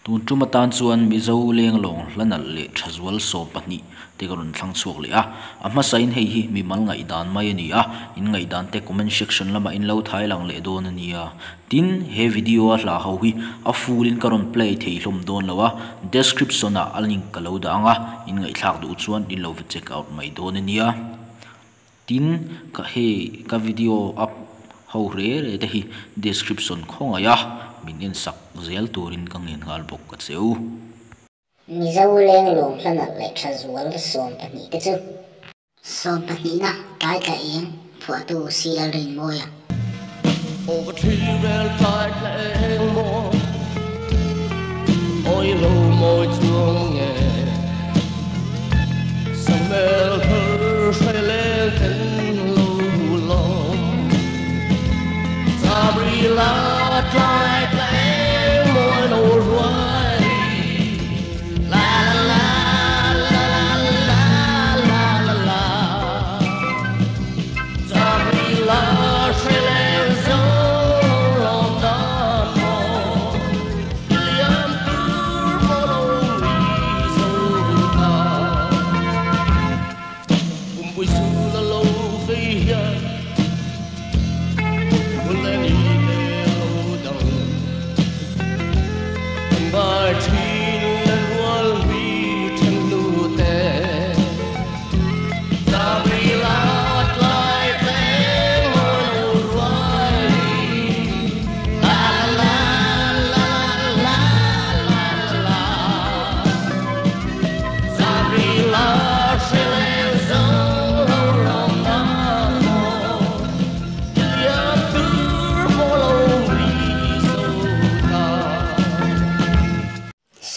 tun tumatan chuan mizo leng long hlanal le thazwal som pahnih te karun thlang chuak le a ama sain hei hi mi mal ngai dan mai ani a in ngai dan te comment section lama in lo thai lang le don ani a tin he video a hla ho hi a full in karun play thei hlom don lawa description a link ka lo da anga in ngai thlak du chuan in lo check out mai don ani a tin ka he ka video up ho re te hi description khonga ya min in sak zel turin kang in hal bok ka cheu mizo leng long hlanal le thazwal som pahnih te chu som pahnih na tai ka eng phua tu silal rin moya over tirel tai ka eng mo oi lo moi chuang nge samel her shele ten lo lo sabri la tai ka eng mo no ruai la la la la la la la sabri la shele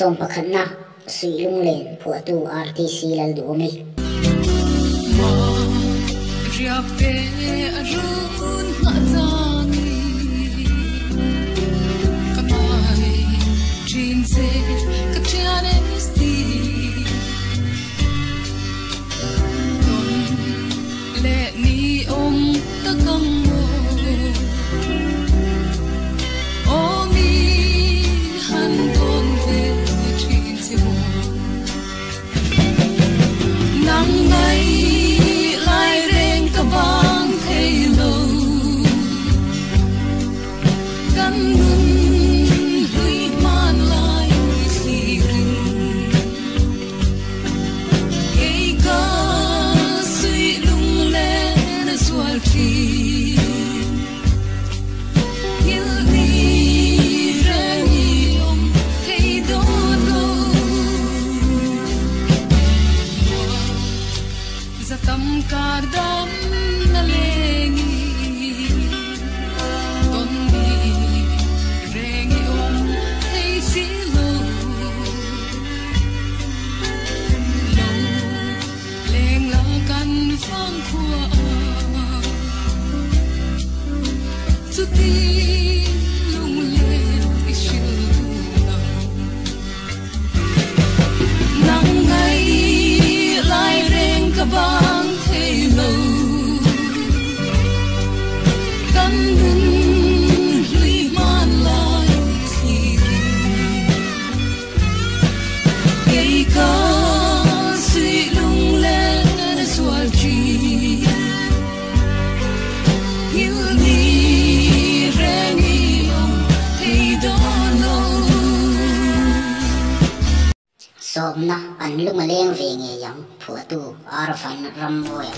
som pakhat na sui lung len phua tu RTC lal du mi ria pe arun ma zani kamai chin se kachane sti le ni om ta kang som na an lung leng ve nge yang phua tu arfan ram moya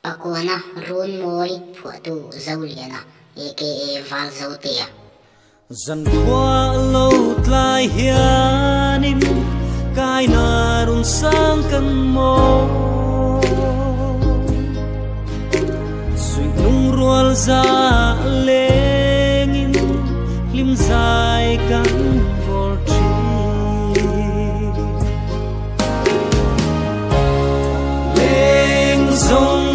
Aquana run moi phuatu zauliana aka val zautia dần qua lâu lại hianin cái na run sang căn mô suy nung rual ra lengin lim dài căn vor chi leng sông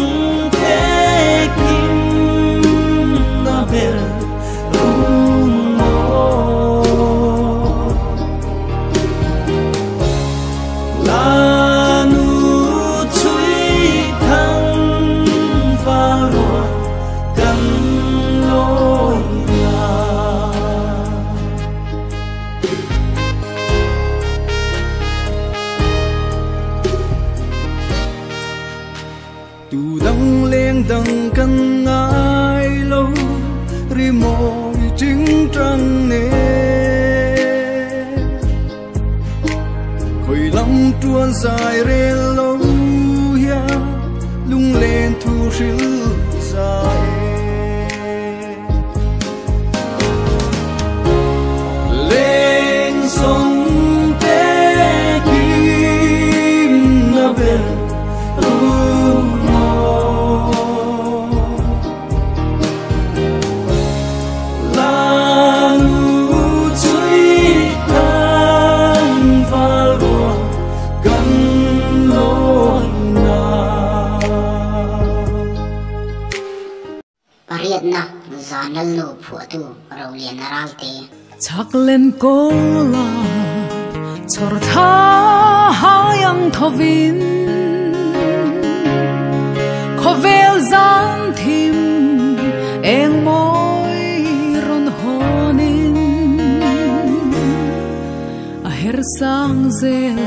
đằng căn ai lâu ri mồi chính trăng nè khơi lắm truan dài re lâu ya lung lên thu ril dài lên sông té kim na bên na zanal no phuatu raulian aralte chắc lên cô là chor tha hayang thovin khovel zan thim eng moi ron honin a her sang zel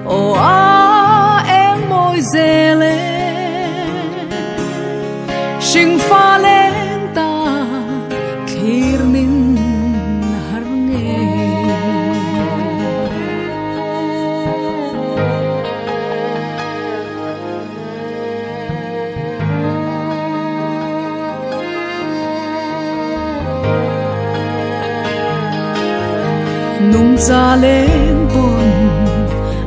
o a eng moi zele Sing pha lên ta khir nin har nge nung ra lên buồn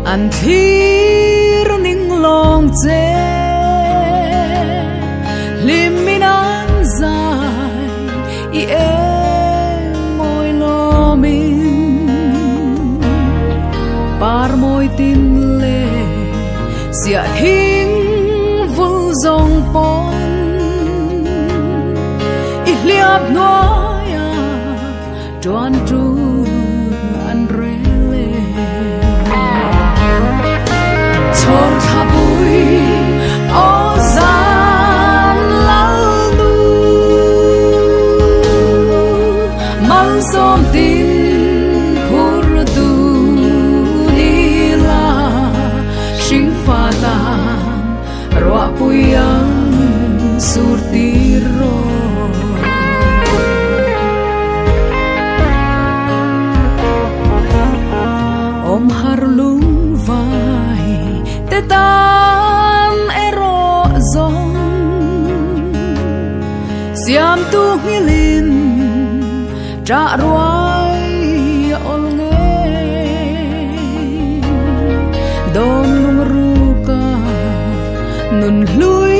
an thir ning long che liminan dài i em môi lo min par môi tin lệ sia hing vu dòng pon i liap noya doan tru an rele chor thabui o za som tin khur tu ni la sing fa ta ro puyang sur ti ro om har lung vai te tan ero zong siam tu ngilin trả ruai ol nghe dom lung ruka nun lui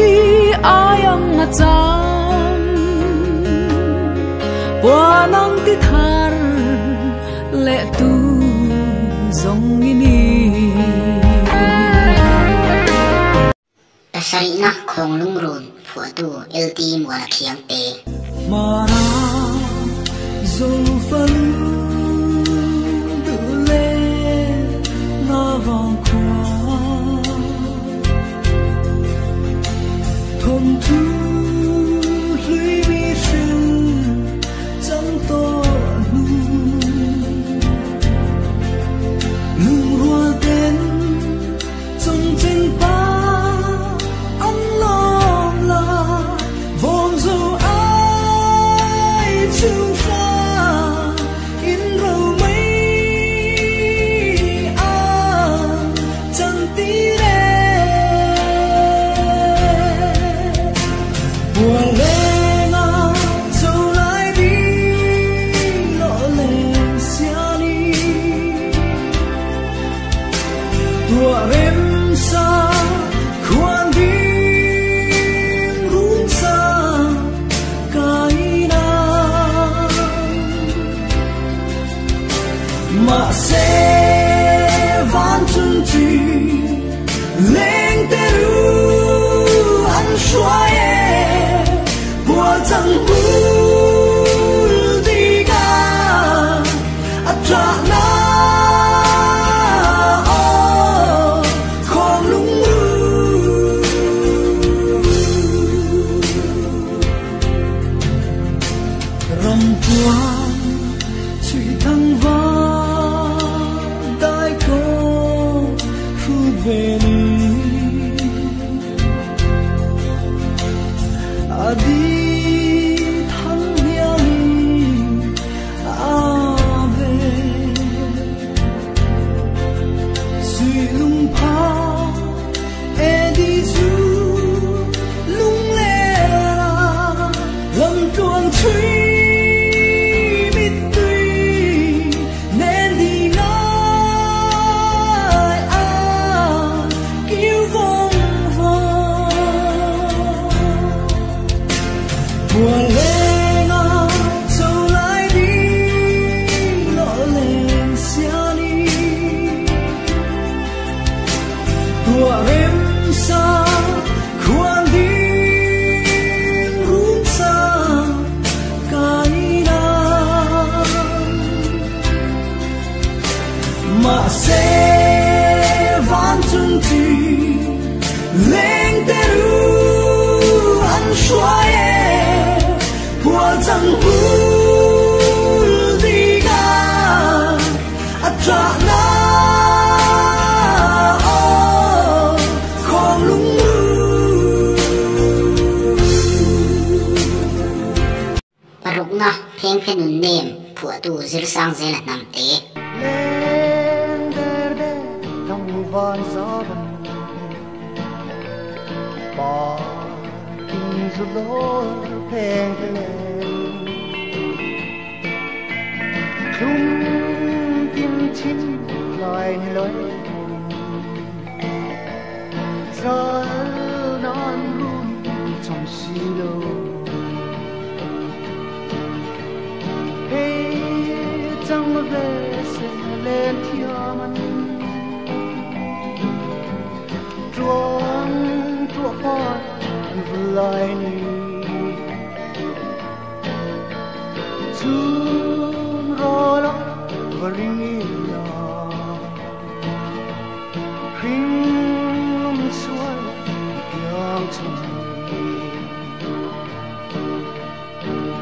ayang ngacham wanang ti thar le tu zong ini tasari na khong lung ron phuatu elti mwa khiang te mara dấu phấn tự lên na vòng qua buồn lên ngao dẫu lại đi lọ lên xa đi tua em xa khoan đi run xa cái nào mà sẽ van chân chỉ lên tê ru ăn xoay bùa chẳng đi cả trả na không lung rầm quang chỉ thăng vang tai cô phút về đi đi thăng hiang về suy lung pha e đi du lung lẽ lâm tuồng truy mít tùy nên đi ngay kêu vong buồn lên ngao dẫu lại đi lọ lên xa đi tua em xa khoan đi run xa cái nào mà sẽ van chân chỉ lên tê ru ăn xoay bùa chẳng đi cả trả na không lung paruk na pheng phenun nem phua tu zir sang zela nam te lên der de trong van gió vần bỏ kinh du lối pheng lên chung tim chín loài lối gió non run trong xí lô hey chẳng về sẽ lên thiên man truông truông con lại ni chun ro lo varing ya khinh suai yang chung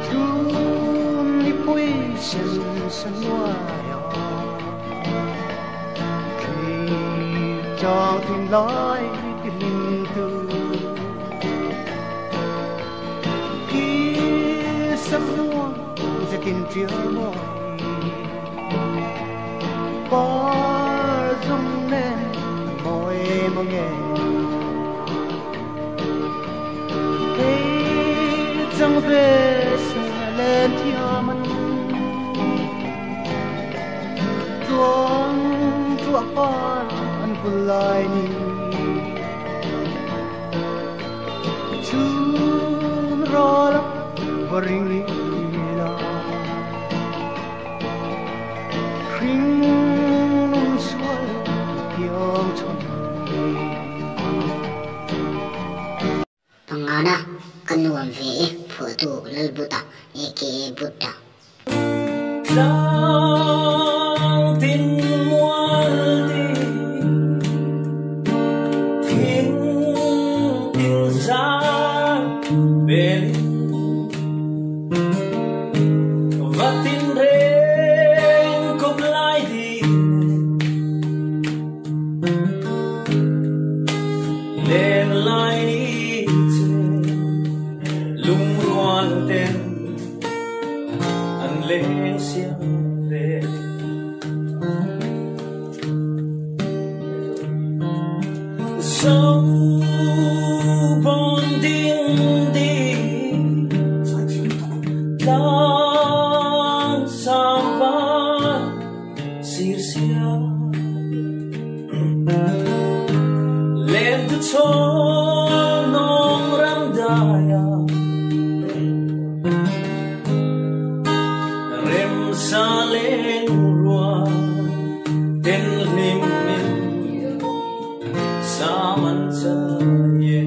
chun ni pui sen san wa ya khi cho tin lại tình từ sắp muôn sẽ tìm chia môi có rung lên môi mong nghe thấy chẳng về sẽ lên thiên man chuông chuông con anh buồn lại ni chun ro lắm varing la khinh nung suai yang chon pangana kanuam ve phua tu lalbuta eke buddha Giang tin mual đi thiên tin ra bên và tin reng cục lại đi lên lại đi lung loan tên anh lên xiang về sâu bon đinh đi lang sampan sir sia lên tu cho nong ram daya rem sa lên rua ten lim saman sa ye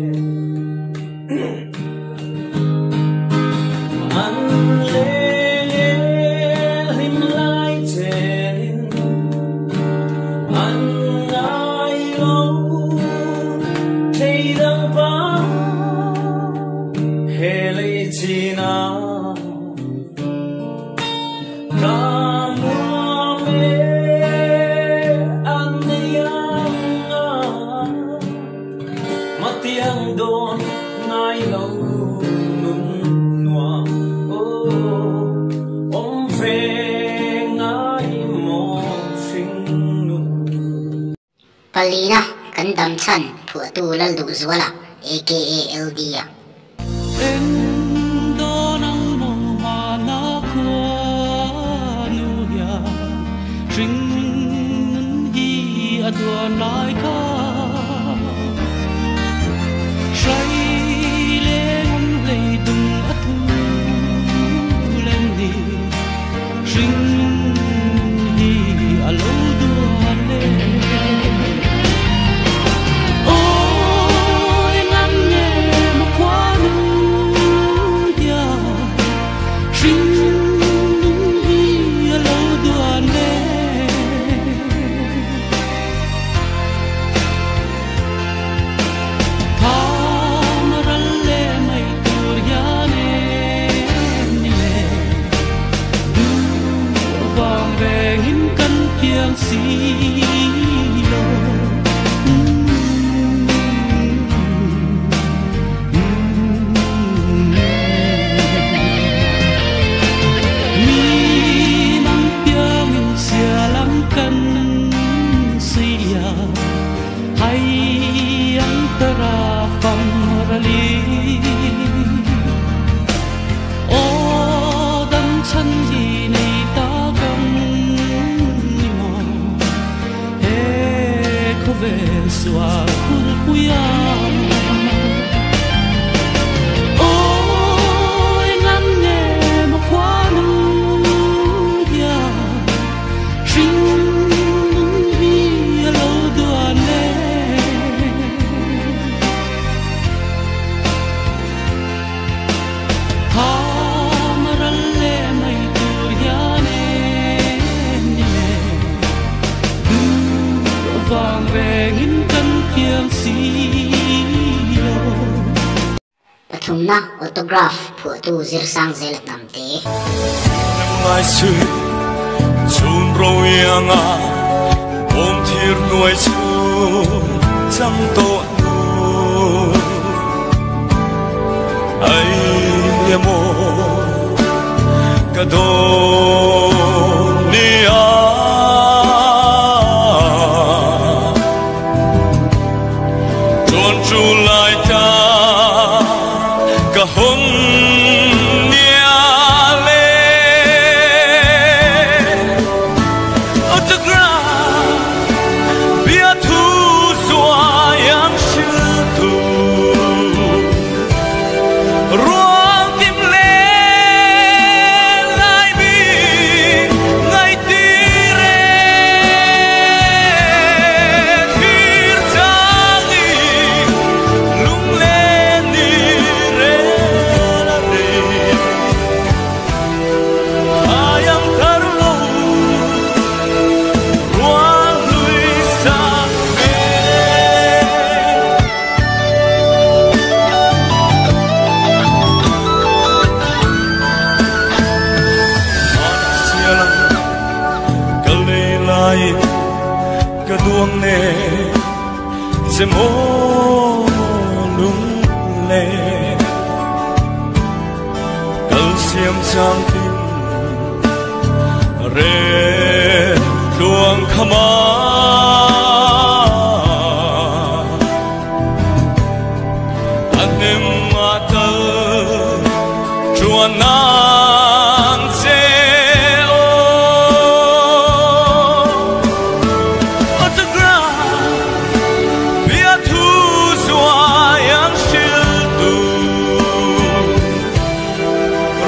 an le him lai chen an ai lo thei dang ba he le china ka me an tiếng đồn ngay lâu nung nua ôm về ngay một sinh nung Palina kan dam chan phu tu lal du zwala aka LD ya em đó nang mo mana ko nu ya ring hi adwa nai ka say lên lấy đừng ắt thu lên đi ring hi alo đua lên ôi ngắm nhẹ một quá nu ya ring hi alo đua lên tiếng xì lô mi mang tiếng xia lắm cân xia hay ang tera pam rali o dam chan gì này ta về xóa khuôn khuya ôi ngắm nghe một khóa nu ya ring vi lâu đua lên hamaran le mai tur ya vàng về nghìn cân tiếng xì lô pathum na autograph phu tu zir sang zel nam te Lai sư chun râu yang à ôm thiệt nuôi chu chẳng to nu ai mo cả đô ni à July ta kahon niale autograph bia thu xóa yang sư tu ruang tim lên lại bi ngày tire thir changi lung lên đi re la re ayang tarlo ruang lui sa me sialang kalei lai ka duang ne se mo lung le kal siam sang tim re luang khama nàng sẽ ở tất ra biết thu xóa yang siêu tu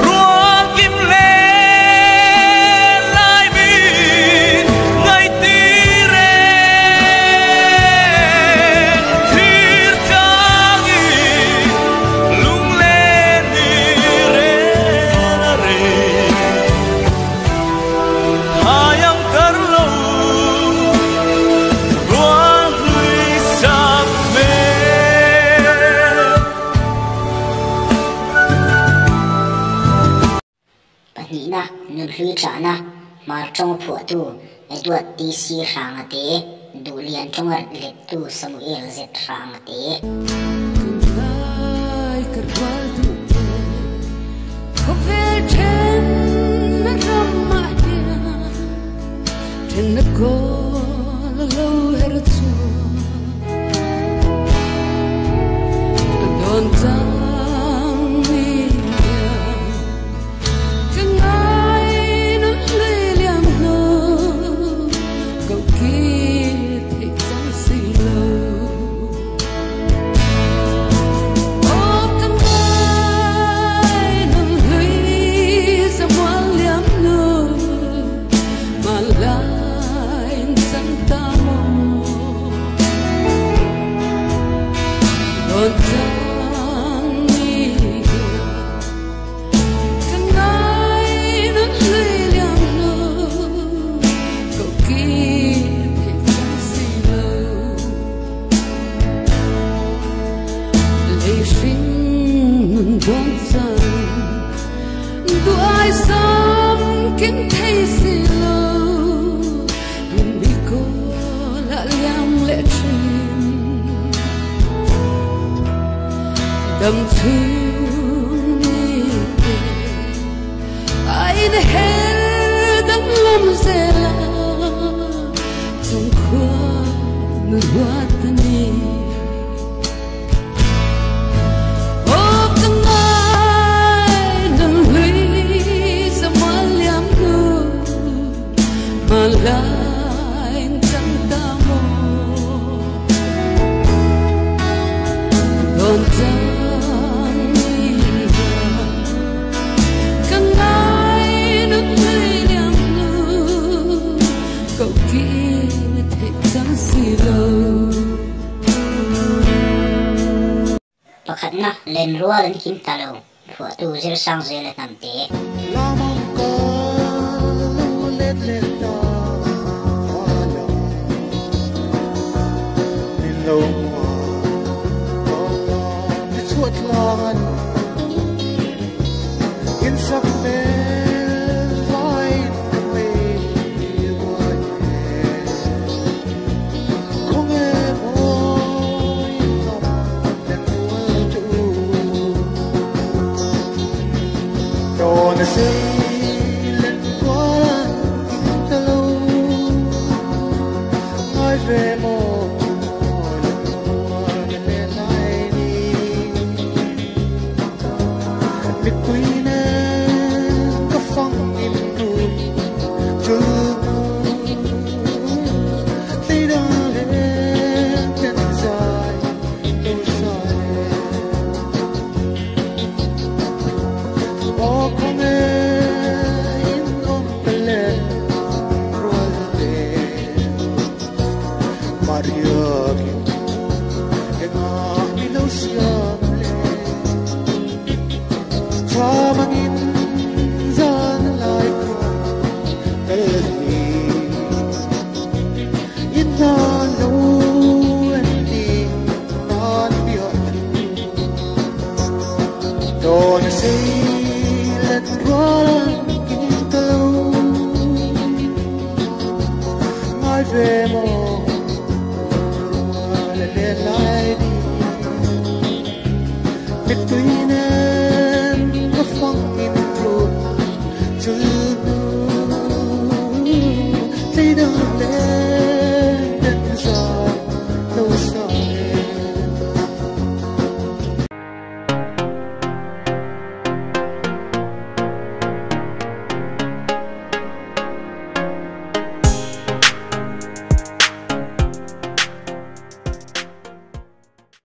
ruộng kim lên lại bi ngày tì rê thir changi lung lên đi rê na rê hayang karlo ruộng lui sap me Pani na nun hlui cha na mar trong phu tu Edward TC rang ate du lian trong let tu Samuel Z rang ate Ai carval tu Covel chen na ramaya Chen na ko lo herzu Don tang ni Chừng ai nó lê liang ngơ Cậu kia thì chẳng xì lâu Ô căng ai nó lê ra hoa liang ngơ Mà lại chẳng ta mô Đồn chẳng ni Căng ai nó lê liang ngơ Cậu kia thì chẳng xì lâu Lê sinh đón dần Đuôi xăm kính thấy xì lâu Nhưng đi cô lại liang lệ trình Đầm thương đi ai đã hết đắng lâm dè la trong khoa người hoa tân đi ô căng ai nâng lũy ra hoa liam ngơ mà lại chẳng ta mô đồn chẳng đi căng ai nước lưỡi liang ngơ cậu kia thì chẳng xì lâu pakhat na len rual an kim talo phu tu zir sang zel nam te lamang ka let da fala nilo ni chuat lan in sak me vai me vai kong e boy no den tu Don't say let go talo ai về mồ le lai đi biết quý nè có phong im tu chưa thấy đâu lên chân dài tôi sai o con in om pele rote Maria que nga ilusia le tamangin zan lai teli inna lo endi nan bio don't say let run into my vemo le lai đi between and the funk in through to they don't let